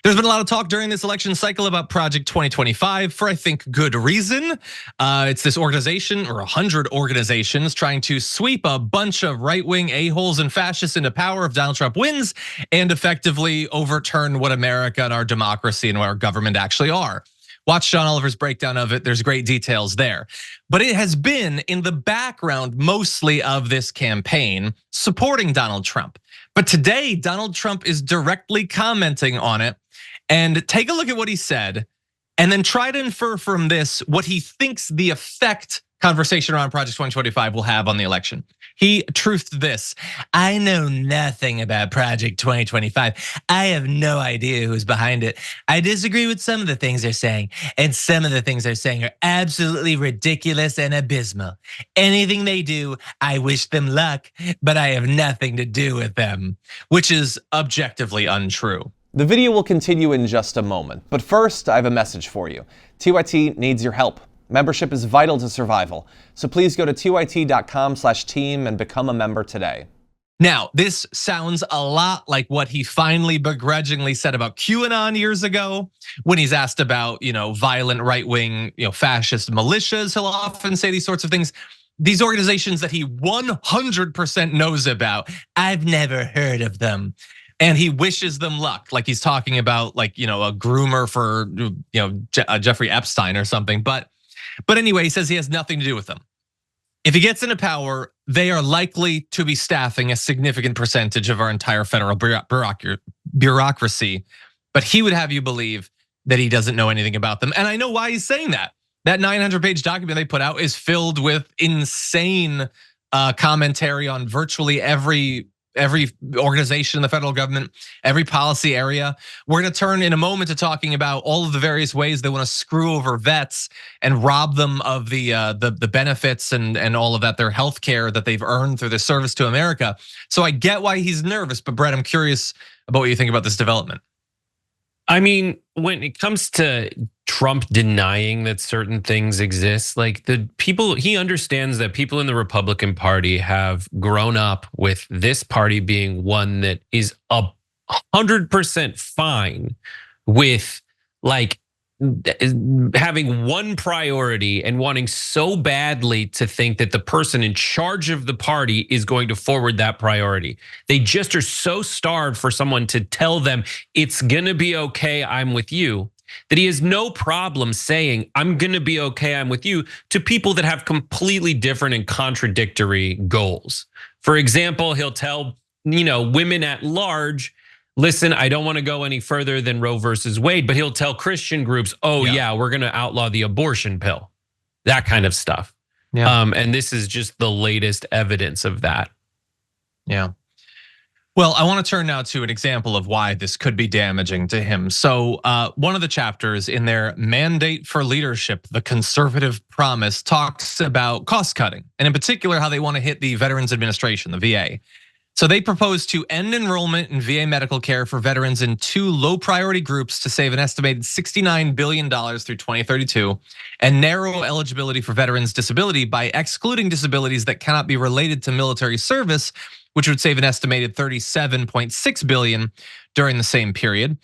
There's been a lot of talk during this election cycle about Project 2025 for, I think, good reason. It's this organization, or 100 organizations, trying to sweep a bunch of right-wing a-holes and fascists into power if Donald Trump wins, and effectively overturn what America and our democracy and our government actually are. Watch John Oliver's breakdown of it. There's great details there. But it has been in the background mostly of this campaign supporting Donald Trump. But today, Donald Trump is directly commenting on it. And take a look at what he said, and then try to infer from this what he thinks the effect conversation around Project 2025 will have on the election. He truthed this: I know nothing about Project 2025. I have no idea who's behind it. I disagree with some of the things they're saying, and some of the things they're saying are absolutely ridiculous and abysmal. Anything they do, I wish them luck, but I have nothing to do with them, which is objectively untrue. The video will continue in just a moment, but first I have a message for you. TYT needs your help. Membership is vital to survival, so please go to tyt.com/team and become a member today. Now, this sounds a lot like what he finally begrudgingly said about QAnon years ago, when he's asked about, violent right-wing, fascist militias. He'll often say these sorts of things. These organizations that he 100% knows about, I've never heard of them. And he wishes them luck, like he's talking about, a groomer for, Jeffrey Epstein or something. But anyway, he says he has nothing to do with them. If he gets into power, they are likely to be staffing a significant percentage of our entire federal bureaucracy. But he would have you believe that he doesn't know anything about them. And I know why he's saying that. That 900-page document they put out is filled with insane commentary on virtually every organization in the federal government, every policy area. We're gonna turn in a moment to talking about all of the various ways they wanna screw over vets and rob them of the benefits and all of that, their health care that they've earned through their service to America. So I get why he's nervous, but Brett, I'm curious about what you think about this development. I mean, when it comes to Trump denying that certain things exist, he understands that people in the Republican Party have grown up with this party being one that is 100% fine with having one priority and wanting so badly to think that the person in charge of the party is going to forward that priority. They just are so starved for someone to tell them it's gonna be okay, I'm with you, that he has no problem saying, I'm gonna be okay, I'm with you, to people that have completely different and contradictory goals. For example, he'll tell women at large, listen, I don't want to go any further than Roe versus Wade, but he'll tell Christian groups, yeah, we're gonna outlaw the abortion pill, that kind of stuff. Yeah. And this is just the latest evidence of that. Yeah. Well, I want to turn now to an example of why this could be damaging to him. So one of the chapters in their Mandate for Leadership, the Conservative Promise, talks about cost cutting, and in particular, how they want to hit the Veterans Administration, the VA. So they propose to end enrollment in VA medical care for veterans in 2 low priority groups to save an estimated $69 billion through 2032, and narrow eligibility for veterans' disability by excluding disabilities that cannot be related to military service, which would save an estimated $37.6 billion during the same period.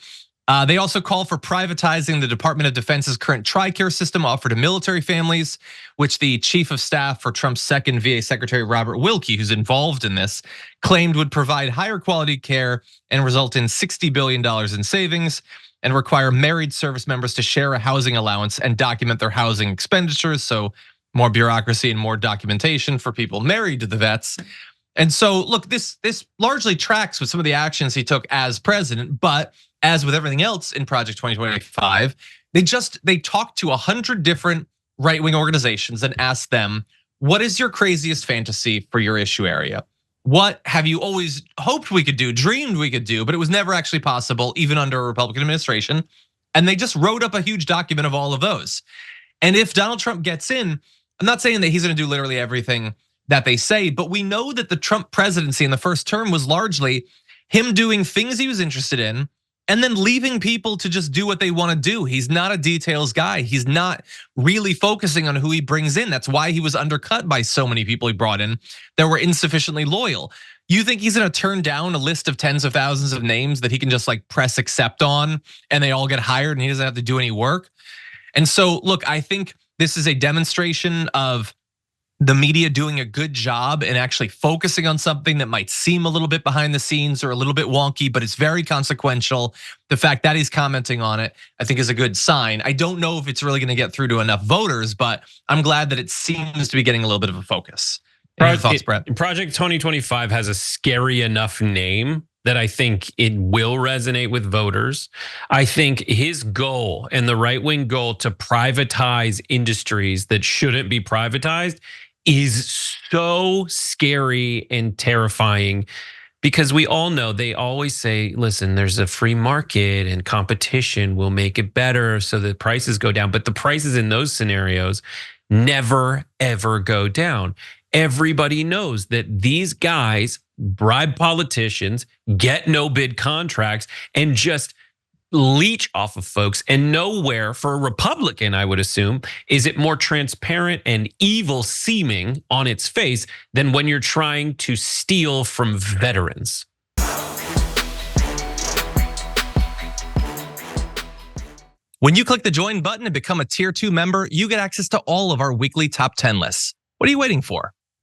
They also call for privatizing the Department of Defense's current TRICARE system offered to military families, which the chief of staff for Trump's second VA secretary, Robert Wilkie, who's involved in this, claimed would provide higher quality care and result in $60 billion in savings, and require married service members to share a housing allowance and document their housing expenditures. So more bureaucracy and more documentation for people married to the vets. And so look, this largely tracks with some of the actions he took as president, but as with everything else in Project 2025, they talked to 100 different right-wing organizations and asked them, what is your craziest fantasy for your issue area? What have you always hoped we could do, dreamed we could do, but it was never actually possible, even under a Republican administration? And they just wrote up a huge document of all of those. And if Donald Trump gets in, I'm not saying that he's gonna do literally everything that they say, but we know that the Trump presidency in the first term was largely him doing things he was interested in, and then leaving people to just do what they want to do. He's not a details guy. He's not really focusing on who he brings in. That's why he was undercut by so many people he brought in that were insufficiently loyal. You think he's gonna turn down a list of tens of thousands of names that he can just like press accept on and they all get hired and he doesn't have to do any work? And so, look, I think this is a demonstration of the media doing a good job and actually focusing on something that might seem a little bit behind the scenes or a little bit wonky, but it's very consequential. The fact that he's commenting on it, I think, is a good sign. I don't know if it's really gonna get through to enough voters, but I'm glad that it seems to be getting a little bit of a focus. Any thoughts, Brett? Project 2025 has a scary enough name that I think it will resonate with voters. I think his goal and the right-wing goal to privatize industries that shouldn't be privatized is so scary and terrifying, because we all know, they always say, listen, there's a free market and competition will make it better so the prices go down. But the prices in those scenarios never, ever go down. Everybody knows that these guys bribe politicians, get no bid contracts, and just leech off of folks. And nowhere, for a Republican, I would assume, is it more transparent and evil seeming on its face than when you're trying to steal from veterans. When you click the join button and become a tier 2 member, you get access to all of our weekly top 10 lists. What are you waiting for?